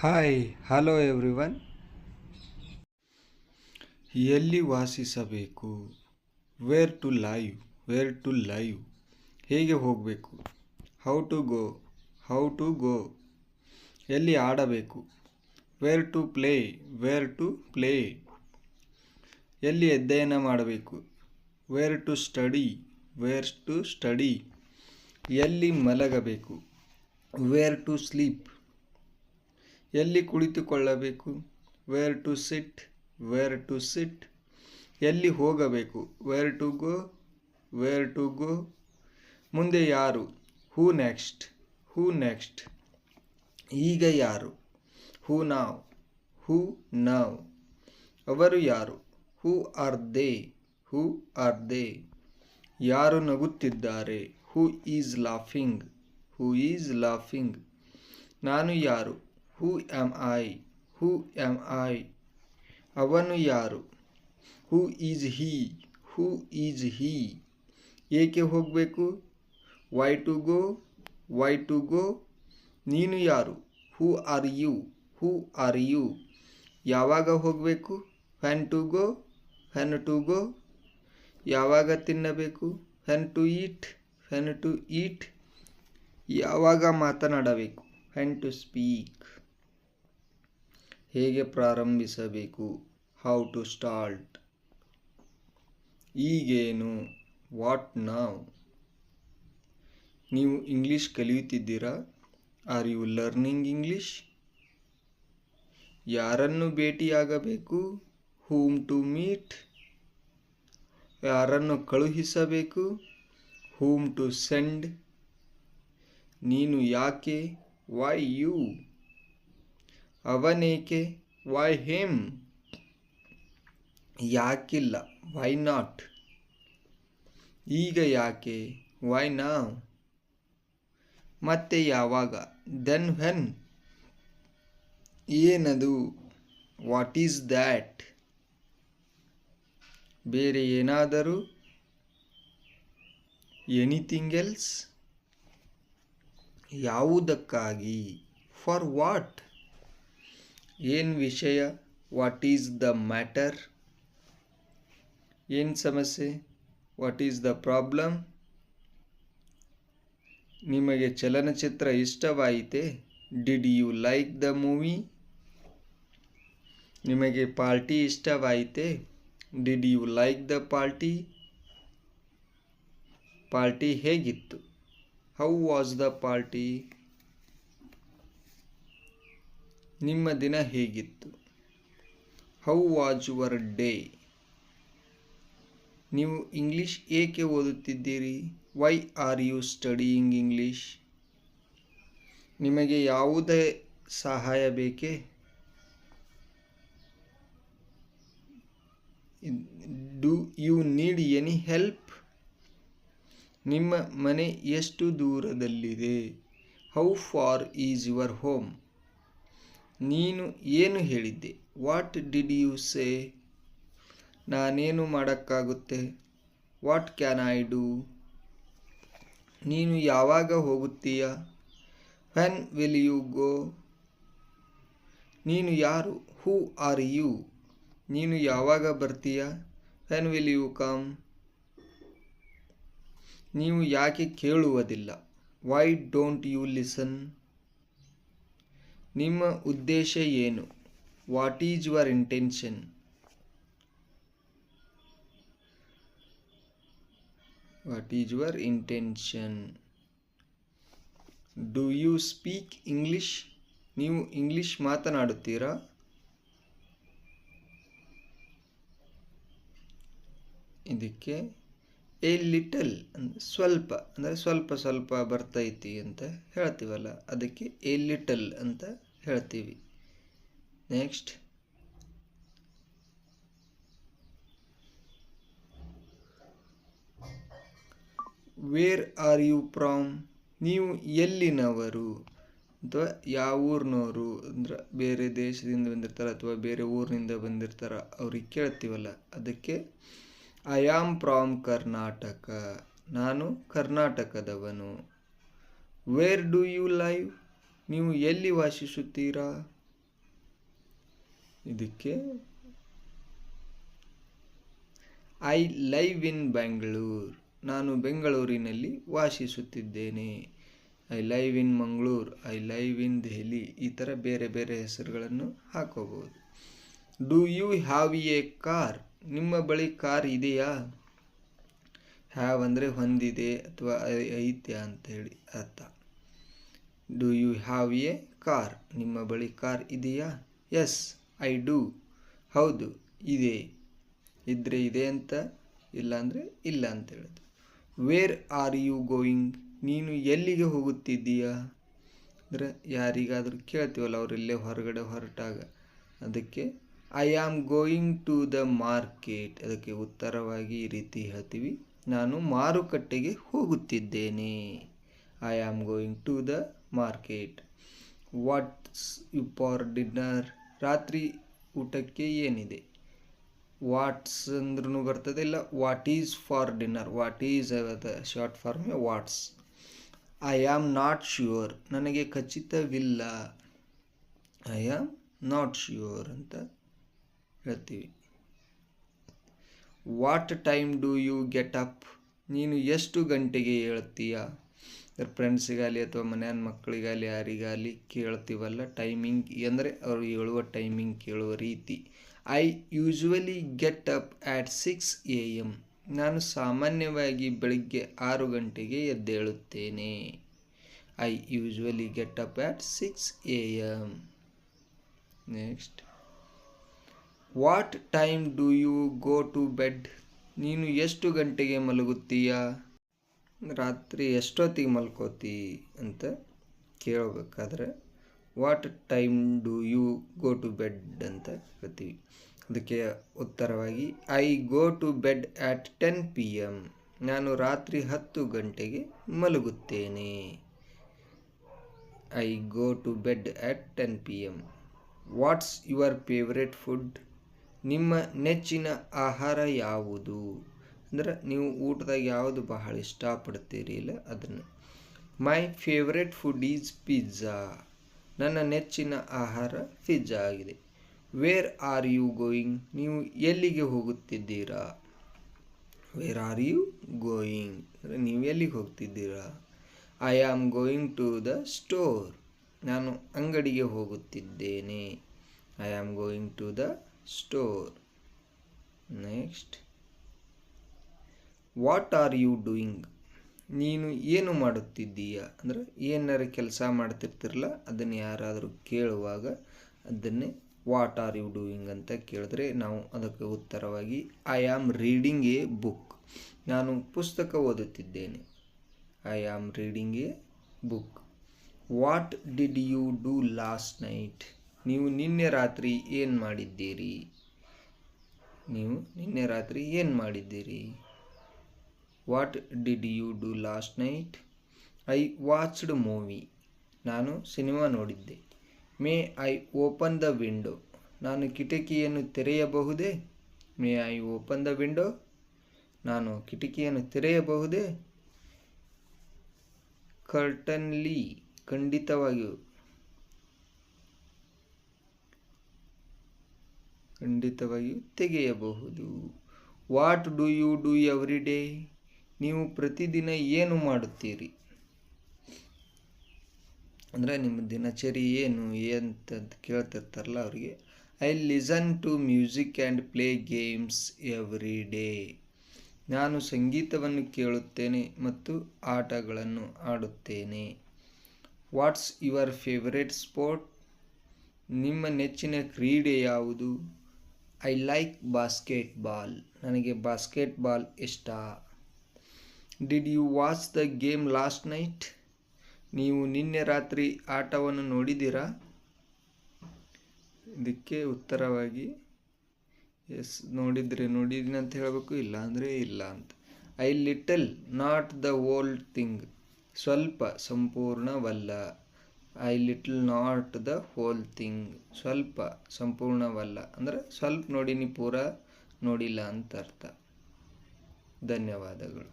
Hi hello everyone. ಎಲ್ಲಿ ವಾಸಿಸಬೇಕು? Wear to live ಹೇಗೆ ಹೋಗಬೇಕು? How to go. ಎಲ್ಲಿ ಆಡಬೇಕು? Where to play. ಎಲ್ಲಿ ಅಧ್ಯಯನ ಮಾಡಬೇಕು? Where to study. ಎಲ್ಲಿ ಮಲಗಬೇಕು? Where to sleep. ಎಲ್ಲಿ ಕುಳಿತುಕೊಳ್ಳಬೇಕು? Where to sit. ಎಲ್ಲಿ ಹೋಗಬೇಕು? Where to go. ಮುಂದೆ ಯಾರು? Who next. ಈಗ ಯಾರು? Who now. ಅವರು ಯಾರು? Who are they. ಯಾರು ನಗುತ್ತಿದ್ದಾರೆ? Who is laughing. ನಾನು ಯಾರು? Who am I. ಅವನು ಯಾರು? Who is he. ಏಕೆ ಹೋಗಬೇಕು? Why to go. ನೀನು ಯಾರು? Who are you. ಯಾವಾಗ ಹೋಗಬೇಕು? When to go. ಯಾವಾಗ ತಿನ್ನಬೇಕು? When to eat. ಯಾವಾಗ ಮಾತನಾಡಬೇಕು? When to speak. ಹೇಗೆ ಪ್ರಾರಂಭಿಸಬೇಕು? How to start. ಈಗೇನು? What now. ನೀವು ಇಂಗ್ಲಿಷ್ ಕಲಿಯುತ್ತಿದ್ದೀರಾ? Are you learning English? ಯಾರನ್ನು ಭೇಟಿಯಾಗಬೇಕು? Whom to meet. ಯಾರನ್ನು ಕಳುಹಿಸಬೇಕು? Whom to send. ನೀನು ಯಾಕೆ? Why you. ಅವನೇಕೆ? Why him. ಯಾಕಿಲ್ಲ? Why not. ಈಗ ಯಾಕೆ? Why now. ಮತ್ತೆ ಯಾವಾಗ? Then when. ಏನದು? What is that. ಬೇರೆ ಏನಾದರೂ? Anything else. ಯಾವುದಕ್ಕಾಗಿ? For what. ಏನು ವಿಷಯ? What is the matter. ಏನು ಸಮಸ್ಯೆ? What is the problem. ನಿಮಗೆ ಚಲನಚಿತ್ರ ಇಷ್ಟವಾಯಿತೆ? Did you like the movie. ನಿಮಗೆ ಪಾರ್ಟಿ ಇಷ್ಟವಾಯಿತೆ? Did you like the party. Party ಹೇಗಿತ್ತು? How was the party. ನಿಮ್ಮ ದಿನ ಹೇಗಿತ್ತು? How was your day. ನೀವು ಇಂಗ್ಲಿಷ್ ಏಕೆ ಓದುತ್ತಿದ್ದೀರಿ? Why are you studying English. ನಿಮಗೆ ಯಾವುದೇ ಸಹಾಯ ಬೇಕೇ? Do you need any help. ನಿಮ್ಮ ಮನೆ ಎಷ್ಟು ದೂರದಲ್ಲಿದೆ? How far is your home. ನೀನು ಏನು ಹೇಳಿದ್ದೆ? What did you say. ನಾನೇನು ಮಾಡೋಕ್ಕಾಗುತ್ತೆ? What can I do. ನೀನು ಯಾವಾಗ ಹೋಗುತ್ತೀಯ? When will you go. ನೀನು ಯಾರು? Who are you. ನೀನು ಯಾವಾಗ ಬರ್ತೀಯ? When will you come. ನೀವು ಯಾಕೆ ಕೇಳುವುದಿಲ್ಲ? Why don't you listen. ನಿಮ್ಮ ಉದ್ದೇಶ ಏನು? What is your intention. Do you speak English. ನೀವು ಇಂಗ್ಲಿಷ್ ಮಾತನಾಡುತ್ತೀರಾ? ಇದಕ್ಕೆ ಎ ಲಿಟಲ್ ಅಂದರೆ ಸ್ವಲ್ಪ, ಅಂದರೆ ಸ್ವಲ್ಪ ಬರ್ತೈತಿ ಅಂತ ಹೇಳ್ತೀವಲ್ಲ, ಅದಕ್ಕೆ ಎ ಲಿಟಲ್ ಅಂತ ಹೇಳ್ತೀವಿ. Next, where are you from. ನೀವು ಎಲ್ಲಿನವರು ಅಥವಾ ಯಾವ ಊರಿನವರು ಅಂದ್ರೆ ಬೇರೆ ದೇಶದಿಂದ ಬಂದಿರ್ತಾರೆ ಅಥವಾ ಬೇರೆ ಊರಿನಿಂದ ಬಂದಿರ್ತಾರೆ, ಅವ್ರಿಗೆ ಕೇಳ್ತೀವಲ್ಲ, ಅದಕ್ಕೆ ಐ ಆಮ್ ಫ್ರಾಮ್ ಕರ್ನಾಟಕ. ನಾನು ಕರ್ನಾಟಕದವನು. Where do you live. ನೀವು ಎಲ್ಲಿ ವಾಸಿಸುತ್ತೀರಾ? ಇದಕ್ಕೆ ಐ ಲೈವ್ ಇನ್ ಬೆಂಗಳೂರು, ನಾನು ಬೆಂಗಳೂರಿನಲ್ಲಿ ವಾಸಿಸುತ್ತಿದ್ದೇನೆ. I live in Mangaluru, I live in Delhi, ಈ ಥರ ಬೇರೆ ಬೇರೆ ಹೆಸರುಗಳನ್ನು ಹಾಕೋಬಹುದು. Do you have a car, ನಿಮ್ಮ ಬಳಿ ಕಾರ್ ಇದೆಯಾ? ಹ್ಯಾವ್ ಅಂದರೆ ಹೊಂದಿದೆ ಅಥವಾ ಐತ್ಯ ಅಂತ ಹೇಳಿ ಅರ್ಥ. Do you have a car, ನಿಮ್ಮ ಬಳಿ ಕಾರ್ ಇದೆಯಾ? ಎಸ್ ಐ ಡೂ, ಹೌದು ಇದೆ. ಇದ್ದರೆ ಇದೆ ಅಂತ, ಇಲ್ಲ ಅಂದರೆ ಇಲ್ಲ ಅಂತ ಹೇಳೋದು. ವೇರ್ ಆರ್ ಯು ಗೋಯಿಂಗ್, ನೀನು ಎಲ್ಲಿಗೆ ಹೋಗುತ್ತಿದ್ದೀಯಾ? ಅಂದರೆ ಯಾರಿಗಾದರೂ ಕೇಳ್ತೀವಲ್ಲ, ಅವರೆಲ್ಲೇ ಹೊರಗಡೆ ಹೊರಟಾಗ, ಅದಕ್ಕೆ I am going to the market. ಅದಕ್ಕೆ ಉತ್ತರವಾಗಿ ಈ ರೀತಿ ಹೇಳ್ತೀವಿ, ನಾನು ಮಾರುಕಟ್ಟೆಗೆ ಹೋಗುತ್ತಿದ್ದೇನೆ. I am going to the market. What's you for dinner, ರಾತ್ರಿ ಊಟಕ್ಕೆ ಏನಿದೆ? ವಾಟ್ಸ್ ಅಂದ್ರೂ ಬರ್ತದೆ, ಇಲ್ಲ what is for dinner. What is short form what's. I am not sure, ನನಗೆ ಖಚಿತವಿಲ್ಲ. ಐ ಆಮ್ ನಾಟ್ ಶ್ಯೂರ್ ಅಂತ ಹೇಳ್ತೀವಿ. What time do you get up, ನೀನು ಎಷ್ಟು ಗಂಟೆಗೆ ಹೇಳ್ತೀಯಾ? ಫ್ರೆಂಡ್ಸಿಗಾಗಲಿ ಅಥವಾ ಮನೆಯ ಮಕ್ಕಳಿಗಾಗಲಿ ಯಾರಿಗಾಗಲಿ ಕೇಳ್ತೀವಲ್ಲ, ಟೈಮಿಂಗ್ ಅಂದರೆ ಅವರು ಹೇಳುವ ಟೈಮಿಂಗ್ ಕೇಳುವ ರೀತಿ. I usually get up at 6 AM, ನಾನು ಸಾಮಾನ್ಯವಾಗಿ ಬೆಳಿಗ್ಗೆ 6 ಗಂಟೆಗೆ ಎದ್ದೇಳುತ್ತೇನೆ. I usually get up at 6 AM. Next, what time do you go to bed, ನೀನು ಎಷ್ಟು ಗಂಟೆಗೆ ಮಲಗುತ್ತೀಯಾ? ರಾತ್ರಿ ಎಷ್ಟೊತ್ತಿಗೆ ಮಲ್ಕೋತಿ ಅಂತ ಕೇಳಬೇಕಾದ್ರೆ what time do you go to bed ಅಂತ ಹೇಳ್ತೀವಿ. ಅದಕ್ಕೆ ಉತ್ತರವಾಗಿ I go to bed at 10 PM, ನಾನು ರಾತ್ರಿ 10 ಗಂಟೆಗೆ ಮಲಗುತ್ತೇನೆ. I go to bed at 10 PM. What's your favourite food, ನಿಮ್ಮ ನೆಚ್ಚಿನ ಆಹಾರ ಯಾವುದು? ಅಂದ್ರೆ ನೀವು ಊಟದಾಗ ಯಾವುದು ಬಹಳ ಇಷ್ಟಪಡ್ತೀರಿ ಇಲ್ಲ ಅದನ್ನು. My favourite food is pizza, ನನ್ನ ನೆಚ್ಚಿನ ಆಹಾರ ಪಿಜ್ಜಾ ಆಗಿದೆ. ವೇರ್ ಆರ್ ಯು ಗೋಯಿಂಗ್, ನೀವು ಎಲ್ಲಿಗೆ ಹೋಗುತ್ತಿದ್ದೀರಾ? ವೇರ್ ಆರ್ ಯು ಗೋಯಿಂಗ್ ಅಂದರೆ ನೀವು ಎಲ್ಲಿಗೆ ಹೋಗ್ತಿದ್ದೀರಾ? I am going to the store, ನಾನು ಅಂಗಡಿಗೆ ಹೋಗುತ್ತಿದ್ದೇನೆ. I am going to the store. Next, what are you doing, ನೀನು ಏನು ಮಾಡುತ್ತಿದ್ದೀಯಾ? ಅಂದರೆ ಏನಾರು ಕೆಲಸ ಮಾಡ್ತಿರ್ತಿರಲ್ಲ, ಅದನ್ನು ಯಾರಾದರೂ ಕೇಳುವಾಗ ಅದನ್ನೇ ವಾಟ್ ಆರ್ ಯು ಡೂಯಿಂಗ್ ಅಂತ ಕೇಳಿದ್ರೆ ನಾವು ಅದಕ್ಕೆ ಉತ್ತರವಾಗಿ I am reading a book, ನಾನು ಪುಸ್ತಕ ಓದುತ್ತಿದ್ದೇನೆ. I am reading a book. What did you do last night, ನೀವು ನಿನ್ನೆ ರಾತ್ರಿ ಏನು ಮಾಡಿದ್ದೀರಿ? ನೀವು ನಿನ್ನೆ ರಾತ್ರಿ ಏನು ಮಾಡಿದ್ದೀರಿ? What did you do last night? I watched movie, ನಾನು ಸಿನಿಮಾ ನೋಡಿದ್ದೆ. May I open the window, ನಾನು ಕಿಟಕಿಯನ್ನು ತೆರೆಯಬಹುದೇ? May I open the window, ನಾನು ಕಿಟಕಿಯನ್ನು ತೆರೆಯಬಹುದೇ? ಕರ್ಟನ್ಲಿ, ಖಂಡಿತವಾಗಿಯೂ ತೆಗೆಯಬಹುದು. What do you do every day, ನೀವು ಪ್ರತಿದಿನ ಏನು ಮಾಡುತ್ತೀರಿ? ಅಂದರೆ ನಿಮ್ಮ ದಿನಚರಿ ಏನು ಅಂತ ಕೇಳ್ತಿರ್ತಾರಲ್ಲ ಅವರಿಗೆ I listen to music and play games every day, ನಾನು ಸಂಗೀತವನ್ನು ಕೇಳುತ್ತೇನೆ ಮತ್ತು ಆಟಗಳನ್ನು ಆಡುತ್ತೇನೆ. ವಾಟ್ಸ್ ಯುವರ್ ಫೇವರೇಟ್ ಸ್ಪೋರ್ಟ್, ನಿಮ್ಮ ನೆಚ್ಚಿನ ಕ್ರೀಡೆ ಯಾವುದು? ಐ ಲೈಕ್ ಬಾಸ್ಕೆಟ್ಬಾಲ್, ನನಗೆ ಬಾಸ್ಕೆಟ್ಬಾಲ್ ಇಷ್ಟ. Did you watch the game last night, ನೀವು ನಿನ್ನೆ ರಾತ್ರಿ ಆಟವನ್ನು ನೋಡಿದ್ದೀರಾ? ಇದಕ್ಕೆ ಉತ್ತರವಾಗಿ ಎಸ್ ನೋಡಿದ್ದೀನಿ ಅಂತ ಹೇಳಬೇಕು, ಇಲ್ಲ ಅಂದರೆ ಇಲ್ಲ ಅಂತ. I little not the whole thing, ಸ್ವಲ್ಪ ಸಂಪೂರ್ಣವಲ್ಲ. I little not the whole thing, ಸ್ವಲ್ಪ ಸಂಪೂರ್ಣವಲ್ಲ ಅಂದರೆ ಸ್ವಲ್ಪ ನೋಡೀನಿ ಪೂರ ನೋಡಿಲ್ಲ ಅಂತ ಅರ್ಥ. ಧನ್ಯವಾದಗಳು.